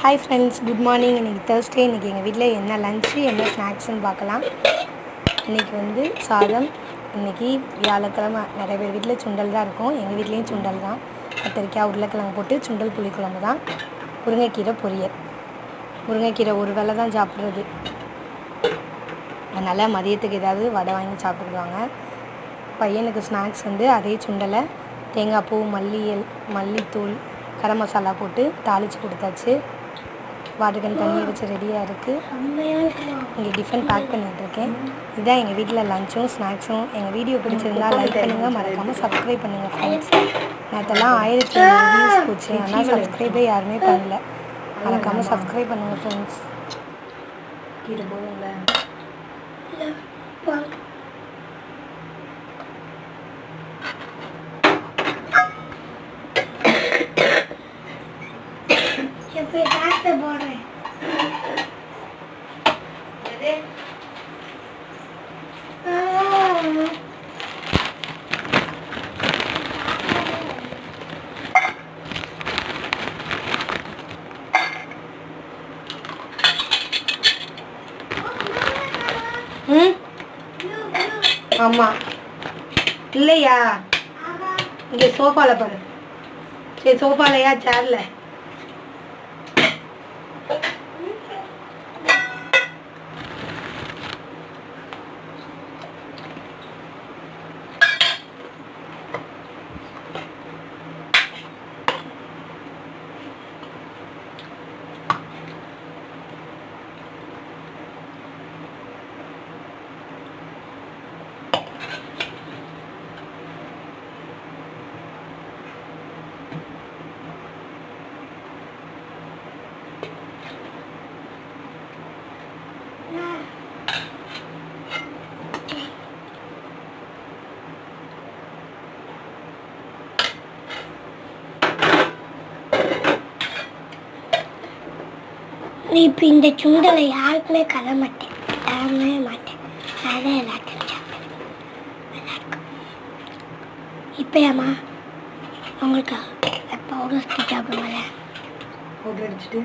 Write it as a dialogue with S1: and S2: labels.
S1: Hi friends, good morning. இன்றைக்கி Thursday. இன்றைக்கி எங்கள் வீட்டில் என்ன லன்ச்சு என்ன ஸ்நாக்ஸ்ன்னு பார்க்கலாம். இன்றைக்கி வந்து சாதம். இன்றைக்கி வியாழக்கிழமை, நிறைய பேர் வீட்டில் சுண்டல் தான் இருக்கும். எங்கள் வீட்லேயும் சுண்டல் தான். கத்திரிக்காய் உருளைக்கிழங்கு போட்டு சுண்டல் புளிக்குழம்பு தான். முருங்கைக்கீரை பொரியல். முருங்கைக்கீரை ஒரு வேளை தான் சாப்பிட்றது, அதனால் மதியத்துக்கு ஏதாவது வடை வாங்கி சாப்பிட்டுக்குவாங்க. பையனுக்கு ஸ்நாக்ஸ் வந்து அதே சுண்டலை தேங்காய் பூ, மல்லித்தூள், கரம் மசாலா போட்டு தாளித்து கொடுத்தாச்சு. வாட்டர் கேன் தண்ணி வச்சு ரெடியாக இருக்குது. இங்கே டிஃபன் பேக் பண்ணிகிட்ருக்கேன். இதுதான் எங்கள் வீட்டில் லஞ்சும் ஸ்நாக்ஸும். எங்கள் வீடியோ பிடிச்சிருந்தால் லைக் பண்ணுங்கள், மறக்காமல் சப்ஸ்கிரைப் பண்ணுங்கள் ஃப்ரெண்ட்ஸ். நேற்றெல்லாம் 1000 வியூஸ் போச்சு, ஆனால் சப்ஸ்கிரைபே யாருமே பண்ணல. மறக்காமல் சப்ஸ்கிரைப் பண்ணுங்கள் ஃப்ரெண்ட்ஸ். கீரை போதுங்களா? போடுறேன். ஆமாம் இல்லையா? இங்கே சோஃபாவில் பாரு. சரி, சோஃபாலையா சேர்ல? இப்போ இந்த சுண்டலை யாருக்குமே கல மாட்டேன், தரவே மாட்டேன். அதான் எல்லாத்தையும் சாப்பிடுவேன். இப்போயாம்மா உங்களுக்கு பவுடர் சாப்பிடுவோம்ல, பவுடர் அடிச்சுட்டு